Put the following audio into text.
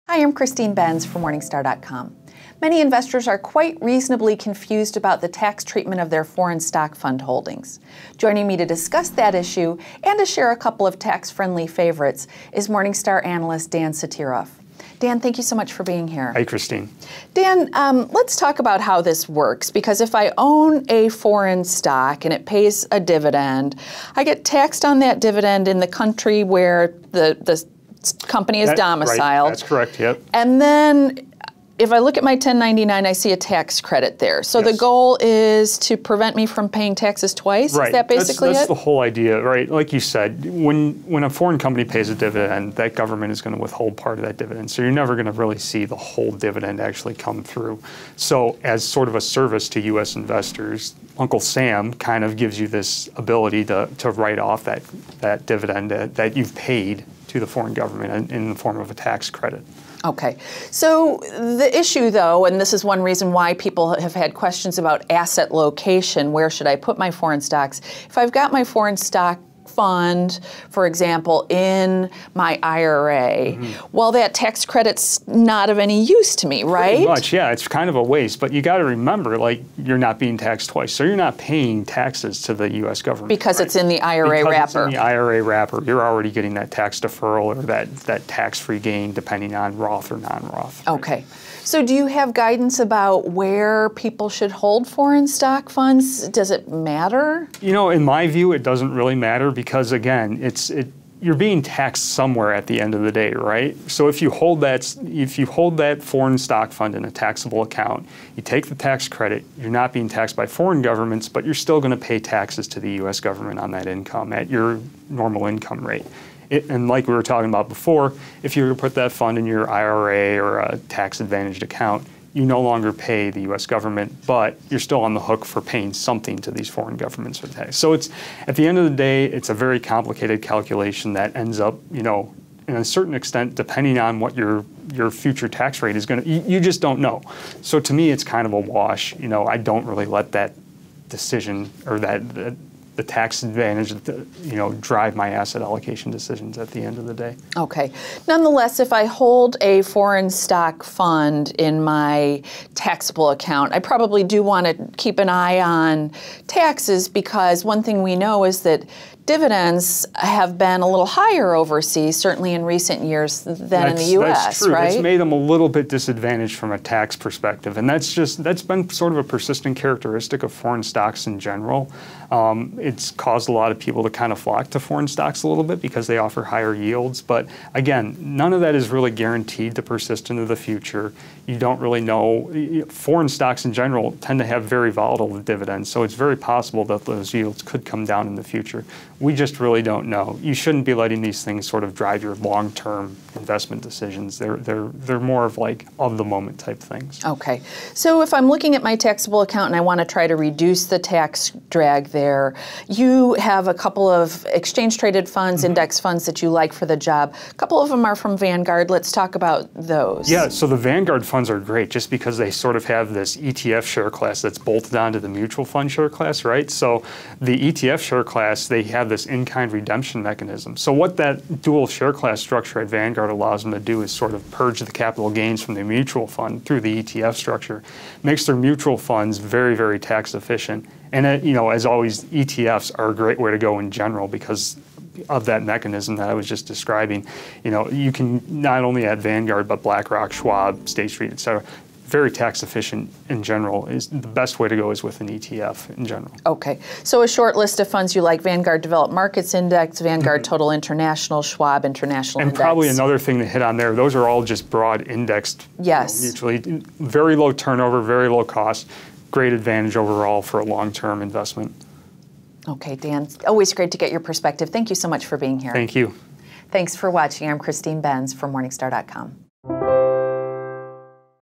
Hi, I'm Christine Benz from Morningstar.com. Many investors are quite reasonably confused about the tax treatment of their foreign stock fund holdings. Joining me to discuss that issue and to share a couple of tax-friendly favorites is Morningstar analyst Dan Sotiroff. Dan, thank you so much for being here. Hi, Christine. Dan, let's talk about how this works, because if I own a foreign stock and it pays a dividend, I get taxed on that dividend in the country where the company is domiciled. Right. That's correct, yep. And then if I look at my 1099, I see a tax credit there. So Yes. the goal is to prevent me from paying taxes twice? Right. Is that basically that's it? the whole idea, right? Like you said, when a foreign company pays a dividend, that government is going to withhold part of that dividend. So you're never going to really see the whole dividend actually come through. So as sort of a service to U.S. investors, Uncle Sam kind of gives you this ability to write off that dividend that you've paid to the foreign government in the form of a tax credit. Okay. So the issue, though, and this is one reason why people have had questions about asset location, where should I put my foreign stocks? If I've got my foreign stock fund, for example, in my IRA, well, that tax credit's not of any use to me, right? Pretty much, yeah. It's kind of a waste. But you got to remember, like, you're not being taxed twice. So you're not paying taxes to the U.S. government. Because it's in the IRA wrapper. It's in the IRA wrapper. You're already getting that tax deferral or that tax-free gain, depending on Roth or non-Roth. Okay. So do you have guidance about where people should hold foreign stock funds? Does it matter? You know, in my view, it doesn't really matter because, again, you're being taxed somewhere at the end of the day, right? So if you hold that foreign stock fund in a taxable account, you take the tax credit, you're not being taxed by foreign governments, but you're still going to pay taxes to the U.S. government on that income at your normal income rate. And like we were talking about before, if you were to put that fund in your IRA or a tax-advantaged account, you no longer pay the U.S. government, but you're still on the hook for paying something to these foreign governments for tax. So it's, at the end of the day, it's a very complicated calculation that ends up, you know, in a certain extent, depending on what your future tax rate is going to, you just don't know. So to me, it's kind of a wash. You know, I don't really let that decision or the tax advantage, you know, drive my asset allocation decisions at the end of the day. Okay. Nonetheless, if I hold a foreign stock fund in my taxable account, I probably do want to keep an eye on taxes, because one thing we know is that dividends have been a little higher overseas, certainly in recent years, than in the U.S., that's true. right? It's made them a little bit disadvantaged from a tax perspective, and that's been sort of a persistent characteristic of foreign stocks in general. It's caused a lot of people to kind of flock to foreign stocks a little bit because they offer higher yields, but again, none of that is really guaranteed to persist into the future. You don't really know. Foreign stocks in general tend to have very volatile dividends, so it's very possible that those yields could come down in the future. We just really don't know. You shouldn't be letting these things sort of drive your long-term investment decisions. They're more of like of-the-moment type things. Okay. So if I'm looking at my taxable account and I want to try to reduce the tax drag there, you have a couple of exchange-traded funds, index funds that you like for the job. A couple of them are from Vanguard. Let's talk about those. Yeah, so the Vanguard funds are great just because they sort of have this ETF share class that's bolted onto the mutual fund share class, right? So the ETF share class, they have this in-kind redemption mechanism. So what that dual share class structure at Vanguard allows them to do is sort of purge the capital gains from the mutual fund through the ETF structure. Makes their mutual funds very, very tax efficient. And you know, as always, ETFs are a great way to go in general because of that mechanism that I was just describing. You know, you can not only at Vanguard, but BlackRock, Schwab, State Street, et cetera. Very tax efficient in general. Is the best way to go is with an ETF in general. Okay, so a short list of funds you like: Vanguard Developed Markets Index, Vanguard Total International, Schwab International Index. And probably another thing to hit on there, those are all just broad indexed, yes, mutually, very low turnover, very low cost, great advantage overall for a long-term investment. Okay, Dan, always great to get your perspective. Thank you so much for being here. Thank you. Thanks for watching. I'm Christine Benz from Morningstar.com.